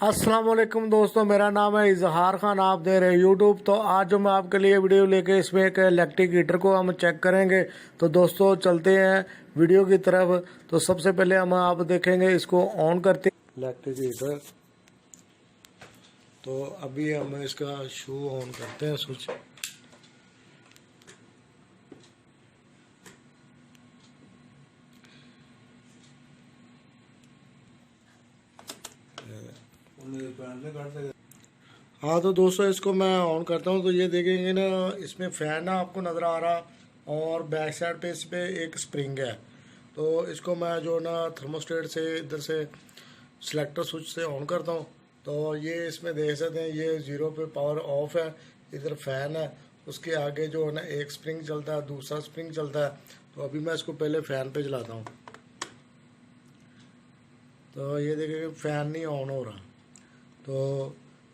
अस्सलाम वालेकुम दोस्तों, मेरा नाम है इजहार खान। आप दे रहे हैं यूट्यूब। तो आज जो मैं आपके लिए वीडियो लेके इसमें एक इलेक्ट्रिक हीटर को हम चेक करेंगे। तो दोस्तों चलते हैं वीडियो की तरफ। तो सबसे पहले हम आप देखेंगे इसको ऑन करते हैं इलेक्ट्रिक हीटर। तो अभी हम इसका शू ऑन करते हैं स्विच। हाँ तो दोस्तों इसको मैं ऑन करता हूँ। तो ये देखेंगे ना, इसमें फ़ैन ना आपको नज़र आ रहा और बैक साइड पे इस पे एक स्प्रिंग है। तो इसको मैं जो ना थर्मोस्टेट से इधर से सिलेक्टर स्विच से ऑन करता हूँ। तो ये इसमें देख सकते हैं, ये 0 पे पावर ऑफ है। इधर फ़ैन है, उसके आगे जो है ना एक स्प्रिंग चलता है, दूसरा स्प्रिंग चलता है। तो अभी मैं इसको पहले फ़ैन पे चलाता हूँ। तो ये देखेंगे फ़ैन नहीं ऑन हो रहा। तो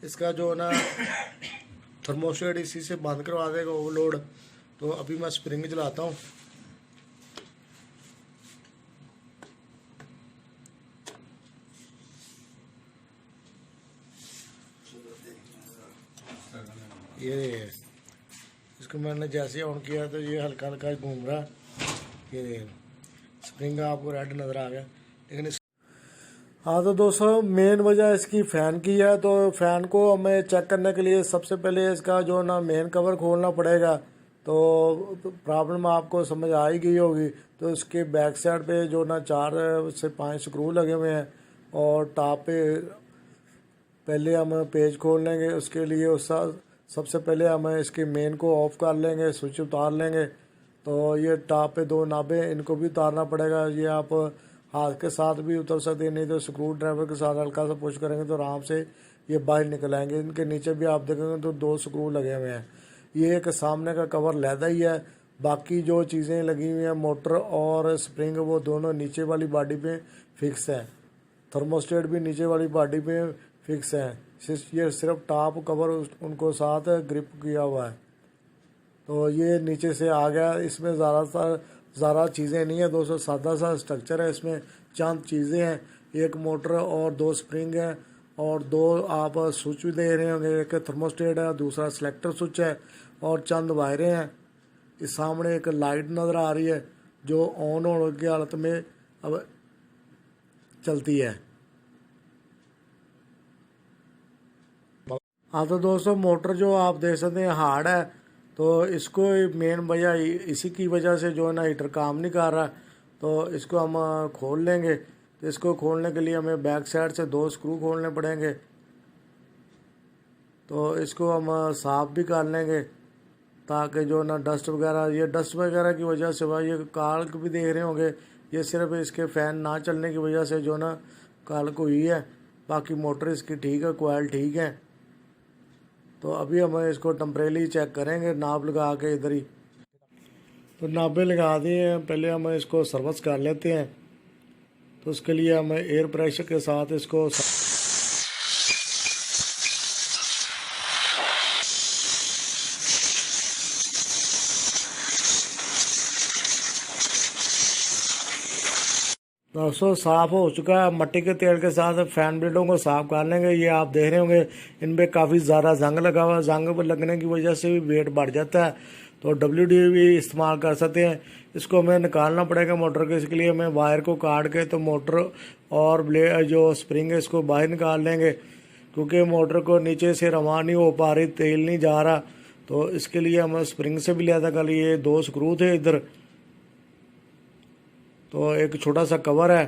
इसका जो है ना थर्मोस्टेट इसी से बंद करवा देगा ओवरलोड। तो अभी मैं स्प्रिंग चलाता हूँ। ये इसको मैंने जैसे ऑन किया तो ये हल्का हल्का घूम रहा। ये स्प्रिंग आपको रेड नज़र आ गया, लेकिन हाँ तो दोस्तों मेन वजह इसकी फ़ैन की है। तो फ़ैन को हमें चेक करने के लिए सबसे पहले इसका जो ना मेन कवर खोलना पड़ेगा। तो प्रॉब्लम आपको समझ आ ही गई होगी। तो इसके बैक साइड पे जो ना 4 से 5 स्क्रू लगे हुए हैं और टॉप पे पहले हम पेज खोल लेंगे। उसके लिए सबसे पहले हम इसके मेन को ऑफ कर लेंगे, स्विच उतार लेंगे। तो ये टॉप पे 2 नाबें, इनको भी उतारना पड़ेगा। ये आप हाथ के साथ भी उतर सकते हैं, नहीं तो स्क्रू ड्राइवर के साथ हल्का सा पुश करेंगे तो आराम से ये बाहर निकल आएंगे। इनके नीचे भी आप देखेंगे तो 2 स्क्रू लगे हुए हैं। ये एक सामने का कवर लैदा ही है। बाकी जो चीज़ें लगी हुई हैं मोटर और स्प्रिंग, वो दोनों नीचे वाली बॉडी पे फिक्स है। थर्मोस्टेट भी नीचे वाली बॉडी पे फिक्स है। ये सिर्फ टॉप कवर उनको साथ ग्रिप किया हुआ है। तो ये नीचे से आ गया। इसमें ज़्यादा चीज़ें नहीं है दोस्तों, सादा सा स्ट्रक्चर है। इसमें चंद चीज़ें हैं, एक मोटर और 2 स्प्रिंग हैं और 2 आप स्विच भी दे रहे होंगे। एक थर्मोस्टेट है, दूसरा सिलेक्टर स्विच है और चंद वायरें हैं। इस सामने एक लाइट नज़र आ रही है जो ऑन होने की हालत में अब चलती है। हाँ तो दोस्तों मोटर जो आप देख सकते हैं हार्ड है। तो इसको मेन वजह इसी की वजह से जो है ना हीटर काम नहीं कर रहा। तो इसको हम खोल लेंगे। तो इसको खोलने के लिए हमें बैक साइड से 2 स्क्रू खोलने पड़ेंगे। तो इसको हम साफ भी कर लेंगे ताकि जो ना डस्ट वगैरह, ये डस्ट वगैरह की वजह से भाई ये काल्क भी देख रहे होंगे, ये सिर्फ इसके फ़ैन ना चलने की वजह से जो ना काल्क हुई है। बाकी मोटर इसकी ठीक है, कोयल ठीक है। तो अभी हम इसको टेम्परेली चेक करेंगे नाप लगा के इधर ही। तो नापे लगा दिए हैं, पहले हम इसको सर्विस कर लेते हैं। तो उसके लिए हम एयर प्रेशर के साथ इसको दोस्तों साफ़ हो चुका है। मट्टी के तेल के साथ फैन ब्लेडों को साफ कर लेंगे। ये आप देख रहे होंगे इन पर काफ़ी ज़्यादा जंग लगा हुआ है। जंग पर लगने की वजह से भी वेट बढ़ जाता है। तो WD भी इस्तेमाल कर सकते हैं। इसको हमें निकालना पड़ेगा मोटर के। इसके लिए हमें वायर को काट के तो मोटर और ब्लेड जो स्प्रिंग है इसको बाहर निकाल लेंगे, क्योंकि मोटर को नीचे से रवा नहीं हो पा रही, तेल नहीं जा रहा। तो इसके लिए हम स्प्रिंग से भी लिया था। ये 2 स्क्रू थे इधर, तो एक छोटा सा कवर है।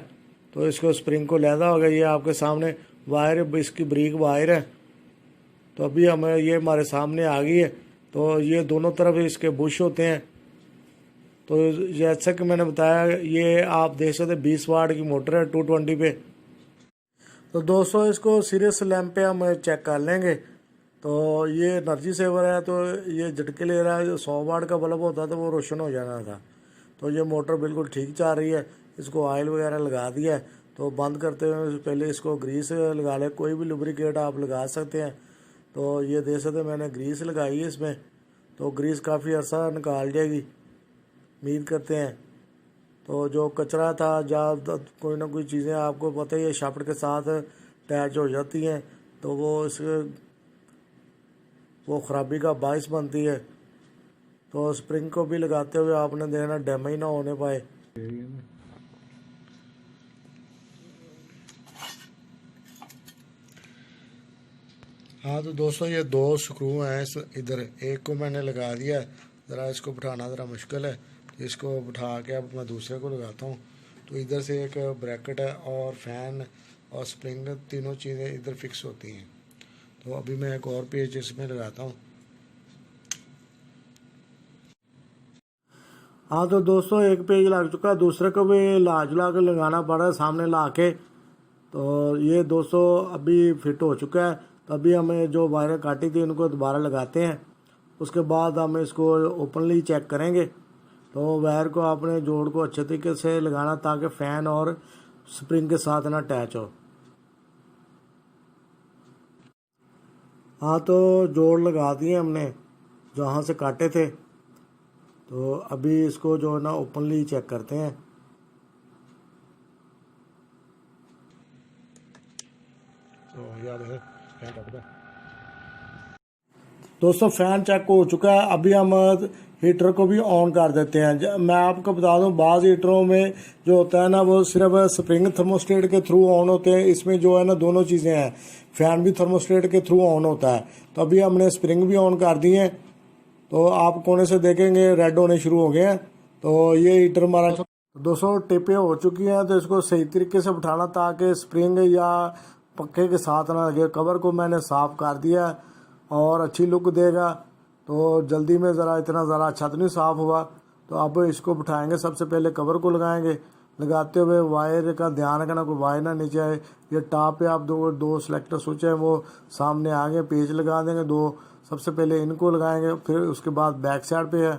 तो इसको स्प्रिंग को लैदा हो गया। ये आपके सामने वायर, इसकी ब्रीक वायर है। तो अभी हमें ये हमारे सामने आ गई है। तो ये दोनों तरफ इसके बुश होते हैं। तो जैसा कि मैंने बताया, ये आप देख सकते 20 वाट की मोटर है 220 पे। तो दोस्तों इसको सीरियस लैंप पे हम चेक कर लेंगे। तो ये एनर्जी सेवर है, तो ये झटके ले रहा है। जो 100 वाट का बल्ब होता तो वो रोशन हो जाना था। तो ये मोटर बिल्कुल ठीक चल रही है। इसको ऑयल वगैरह लगा दिया है। तो बंद करते हुए पहले इसको ग्रीस लगा ले, कोई भी लुब्रिकेट आप लगा सकते हैं। तो ये देख सकते मैंने ग्रीस लगाई है इसमें। तो ग्रीस काफ़ी अर्सा निकाल जाएगी, उम्मीद करते हैं। तो जो कचरा था, कोई ना कोई चीज़ें आपको पता ही है शाफ्ट के साथ अटैच हो जाती हैं तो वो ख़राबी का बायस बनती है। तो स्प्रिंग को भी लगाते हुए आपने देखना डैमेज ना होने पाए। हाँ तो दोस्तों ये 2 स्क्रू हैं इधर, एक को मैंने लगा दिया। ज़रा इसको बिठाना ज़रा मुश्किल है, तो इसको बिठा के अब मैं दूसरे को लगाता हूँ। तो इधर से एक ब्रैकेट है और फैन और स्प्रिंग तीनों चीज़ें इधर फिक्स होती हैं। तो अभी मैं एक और पेज इसमें लगाता हूँ। हाँ तो दोस्तों एक पेज लग चुका है, दूसरे को भी जुला के लगाना पड़ रहा है सामने ला के। तो ये दोस्तों अभी फिट हो चुका है। तो अभी हमें जो वायरें काटी थी उनको दोबारा लगाते हैं, उसके बाद हम इसको ओपनली चेक करेंगे। तो वायर को आपने जोड़ को अच्छे तरीके से लगाना ताकि फ़ैन और स्प्रिंग के साथ ना अटैच हो। हाँ तो जोड़ लगा दिए हमने जहाँ से काटे थे। तो अभी इसको जो है ना ओपनली चेक करते हैं। तो याद है फैन काट दो। दोस्तों फैन चेक हो चुका है, अभी हम हीटर को भी ऑन कर देते हैं। मैं आपको बता दूं बाज़ हीटरों में जो होता है ना वो सिर्फ स्प्रिंग थर्मोस्टेट के थ्रू ऑन होते हैं। इसमें जो है ना दोनों चीज़ें हैं, फैन भी थर्मोस्टेट के थ्रू ऑन होता है। तो अभी हमने स्प्रिंग भी ऑन कर दी है। तो आप कोने से देखेंगे रेड होने शुरू हो गए हैं। तो ये हीटर हमारा दोस्तों टिपें हो चुकी हैं। तो इसको सही तरीके से बिठाना ताकि स्प्रिंग या पक्के के साथ ना लगे। कवर को मैंने साफ़ कर दिया और अच्छी लुक देगा। तो जल्दी में ज़रा इतना ज़रा अच्छा तो नहीं साफ़ हुआ। तो अब इसको बिठाएंगे, सबसे पहले कवर को लगाएंगे। लगाते हुए वायर का ध्यान रखना कोई वायर ना नीचे आए। ये टॉप पे आप दो सिलेक्टर स्विच हैं वो सामने आगे पेज लगा देंगे 2। सबसे पहले इनको लगाएंगे, फिर उसके बाद बैक साइड पे है।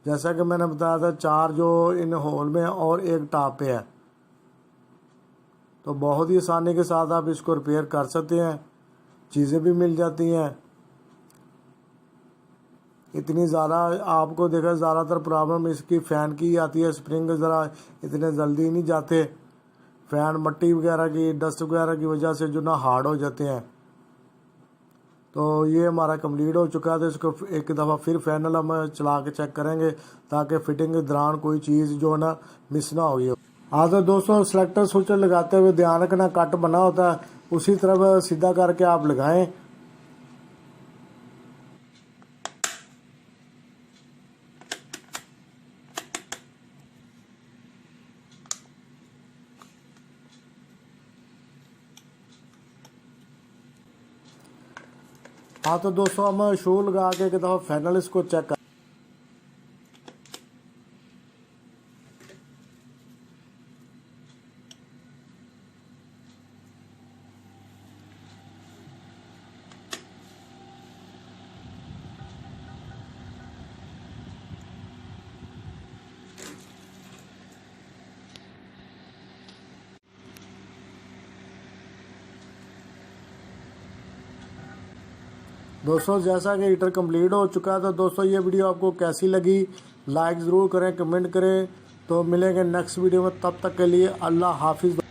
जैसा कि मैंने बताया था 4 जो इन होल में और एक टॉप पे है। तो बहुत ही आसानी के साथ आप इसको रिपेयर कर सकते हैं, चीज़ें भी मिल जाती हैं। इतनी ज़्यादा आपको देखा ज़्यादातर प्रॉब्लम इसकी फ़ैन की आती है। स्प्रिंग ज़रा इतने जल्दी नहीं जाते, फ़ैन मट्टी वगैरह की डस्ट वगैरह की वजह से जो ना हार्ड हो जाते हैं। तो ये हमारा कंप्लीट हो चुका है। तो इसको एक दफ़ा फिर फैनल हम चला के चेक करेंगे ताकि फिटिंग के दौरान कोई चीज़ जो है ना मिस ना होगी। हाँ तो दोस्तों सिलेक्टर स्विच लगाते हुए ध्यान रखना कट बना होता है, उसी तरफ सीधा करके आप लगाएं। हाँ तो दोस्तों हम शू लगा के एक दफ़ा फैनल इसको चेक कर। दोस्तों जैसा कि हीटर कंप्लीट हो चुका है। तो दोस्तों ये वीडियो आपको कैसी लगी लाइक ज़रूर करें, कमेंट करें। तो मिलेंगे नेक्स्ट वीडियो में, तब तक के लिए अल्लाह हाफिज़।